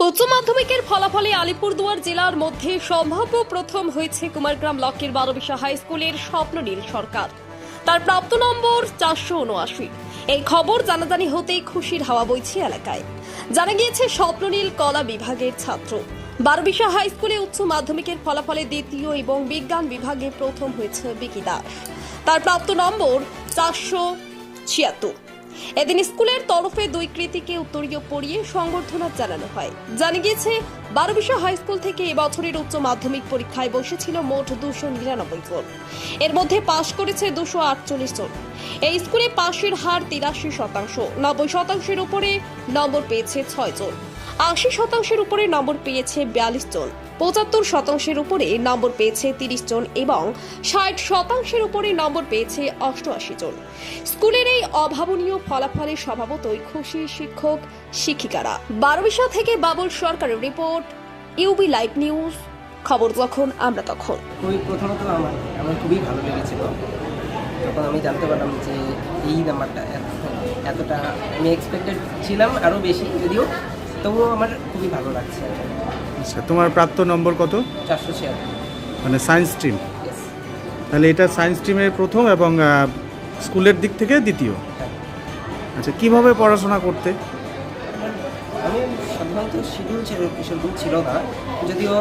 উচ্চ মাধ্যমিকের ফলাফলে আলিপুরদুয়ার জেলার মধ্যে সম্ভাব্য প্রথম হয়েছে কুমারগ্রাম ব্লকের বারবিশা হাই স্কুলের স্বপ্ননীল সরকার। তার প্রাপ্ত নম্বর 479। এই খবর জানাজানি হতেই খুশির হাওয়া বইছে এলাকায়। জানা গিয়েছে স্বপ্ননীল কলা বিভাগের ছাত্র। বারবিশা হাই স্কুলে উচ্চ মাধ্যমিকের ফলাফলে দ্বিতীয় এবং বিজ্ঞান বিভাগে প্রথম হয়েছে বিকি দাস। তার প্রাপ্ত নম্বর 476। এদিন স্কুলের তরফে দুই কৃতীকে উত্তরীয় পড়িয়ে সংবর্ধনা জানানো হয়। জানা গিয়েছে বারবিশা হাই স্কুল থেকে এবছরের উচ্চ মাধ্যমিক পরীক্ষায় বসেছিল মোট 299 জন। এর মধ্যে পাশ করেছে 248 জন। এই স্কুলে পাশের হার 83%। 90% উপরে নম্বর পেয়েছে 6 জন। 80% উপরে নম্বর পেয়েছে 42 জন। 75% উপরে নম্বর পেয়েছে 30 জন এবং 60% উপরে নম্বর পেয়েছে 88 জন। স্কুলের এই অভাবনীয় ফলাফলে স্বভাবতই খুশি শিক্ষক শিক্ষিকারা। বারবিশা থেকে বাবুল সরকারের রিপোর্ট, ইউবি লাইভ নিউজ। খবর যখন আমরা তখন। প্রথমত আমার খুবই ভালো লেগেছিল যখন আমি জানতে পারলাম যে এই নাম্বারটা এতটা আমি এক্সপেক্টেড ছিলাম আরও বেশি, যদিও তবুও আমার খুবই ভালো লাগছে। আচ্ছা, তোমার প্রাপ্ত নম্বর কত? 476। মানে সায়েন্স স্ট্রিম। ইয়েস। তাহলে এটা সায়েন্স স্ট্রিমের প্রথম এবং স্কুলের দিক থেকে দ্বিতীয়। হ্যাঁ। আচ্ছা, কিভাবে পড়াশোনা করতে? আমি সাধারণত শিডিউল ছিল না, যদিও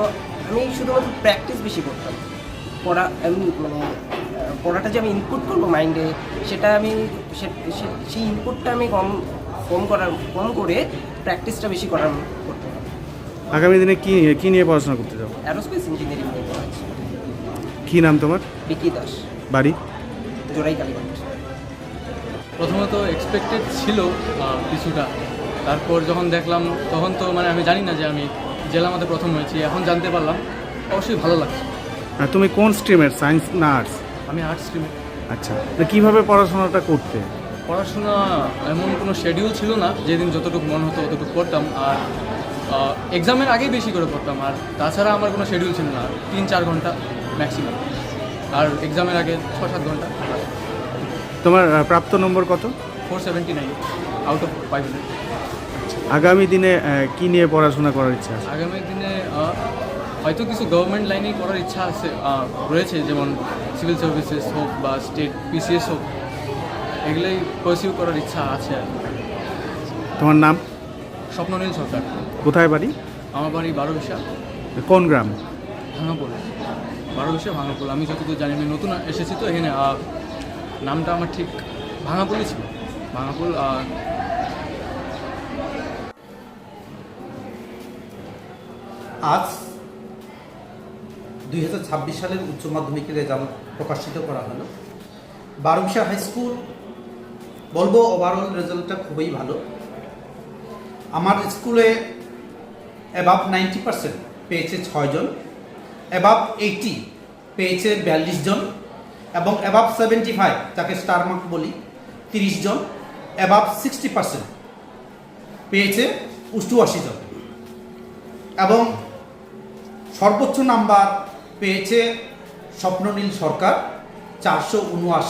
আমি শুধুমাত্র প্র্যাকটিস বেশি করতাম। পড়াটা যে আমি ইনপুট করবো মাইন্ডে, সেটা আমি সেই ইনপুটটা আমি কম করে প্র্যাকটিসটা বেশি করতাম। আগামী দিনে কি নিয়ে পড়াশোনা করতে যাও? অ্যারোস্পেস ইঞ্জিনিয়ারিং নিয়ে পড়াচ্ছি। কী নাম তোমার? বিকি দাস, বাড়ি? জোড়াই কালীগঞ্জ। প্রথমত এক্সপেক্টেড ছিল কিছুটা, তারপর যখন দেখলাম তখন তো আমি জানি না যে আমি জেলার মধ্যে প্রথম হয়েছি। এখন জানতে পারলাম, অবশ্যই ভালো লাগছে। আর তুমি কোন স্ট্রিমের, সায়েন্স না আর্টস? আমি আর্টস স্ট্রিমে। আচ্ছা, কীভাবে পড়াশোনাটা করতে? পড়াশোনা এমন কোনো শিডিউল ছিল না, যেদিন যতটুকু মন হতো ততটুকু পড়তাম। আর এক্সামের আগেই বেশি করে পড়তাম। আর তাছাড়া আমার কোনো শিডিউল ছিল না, 3-4 ঘন্টা ম্যাক্সিমাম। আর এক্সামের আগে 6-7 ঘন্টা। তোমার প্রাপ্ত নম্বর কত? 479 আউট অফ 500। আগামী দিনে কি নিয়ে পড়াশোনা করার ইচ্ছা আছে? আগামী দিনে হয়তো কিছু গভর্নমেন্ট লাইনেই করার ইচ্ছা আছে, রয়েছে, যেমন সিভিল সার্ভিসেস হোক বা স্টেট পিসিএস হোক, এগুলোই পারসিউ করার ইচ্ছা আছে। তোমার নাম? স্বপ্ননীল সরকার। কোথায় বাড়ি? আমার বাড়ি বারবিশা। কোন গ্রাম? ভাঙাপুর। বারবিশা ভাঙাপুর। আমি যতদূর জানি, আমি নতুন এসেছি তো এখানে, নামটা আমার ঠিক ভাঙাপুরই ছিল। ভাঙাপুর। আজ 2026 সালের উচ্চ মাধ্যমিকের রেজাল্ট প্রকাশিত করা হলো। বারবিশা হাই স্কুল বলবো ওভারঅল রেজাল্টটা খুবই ভালো। আমার স্কুলে অ্যাবাভ 90% পেয়েছে 6 জন, অ্যাবাভ 80 পেয়েছে 42 জন এবং অ্যাবাভ 75, যাকে স্টার মার্ক বলি, 30 জন, অ্যাবাভ 60% পেয়েছে 88 জন এবং সর্বোচ্চ নাম্বার পেয়েছে স্বপ্ননীল সরকার 479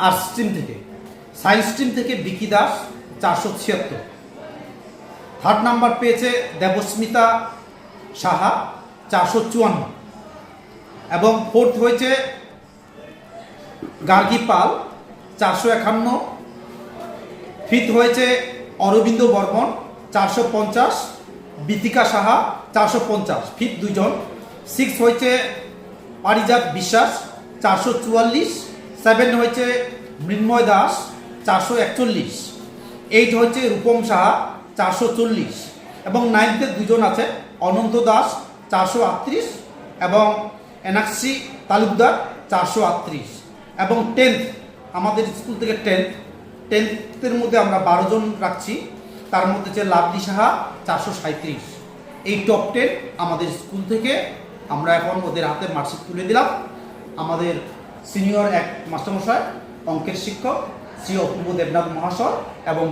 আর্টস স্ট্রিম থেকে। সায়েন্স স্ট্রিম থেকে বিকি দাস 476। থার্ড নাম্বার পেয়েছে দেবস্মিতা সাহা 454 এবং ফোর্থ হয়েছে গার্গী পাল 451। ফিফথ হয়েছে অরবিন্দ বর্মন 450, বিতিকা সাহা 450, ফিফথ 2 জন। সিক্স হয়েছে পারিজাত বিশ্বাস 444, 7 হয়েছে মৃন্ময় দাস 441, 8 হয়েছে রূপম সাহা 440 এবং 9তে 2 জন আছে, অনন্ত দাস 438 এবং এনাক্ষী তালুকদার 438 এবং 10th আমাদের স্কুল থেকে 10th মধ্যে আমরা 12 জন রাখছি। তার মধ্যে হচ্ছে লাভলি সাহা 437। এই টপ 10 আমাদের স্কুল থেকে। আমরা এখন ওদের হাতে মার্কশিট তুলে দিলাম। আমাদের সিনিয়র এক মাস্টারমশাই, অঙ্কের শিক্ষক শ্রী অপূর্ব দেবনাথ মহাশয় এবং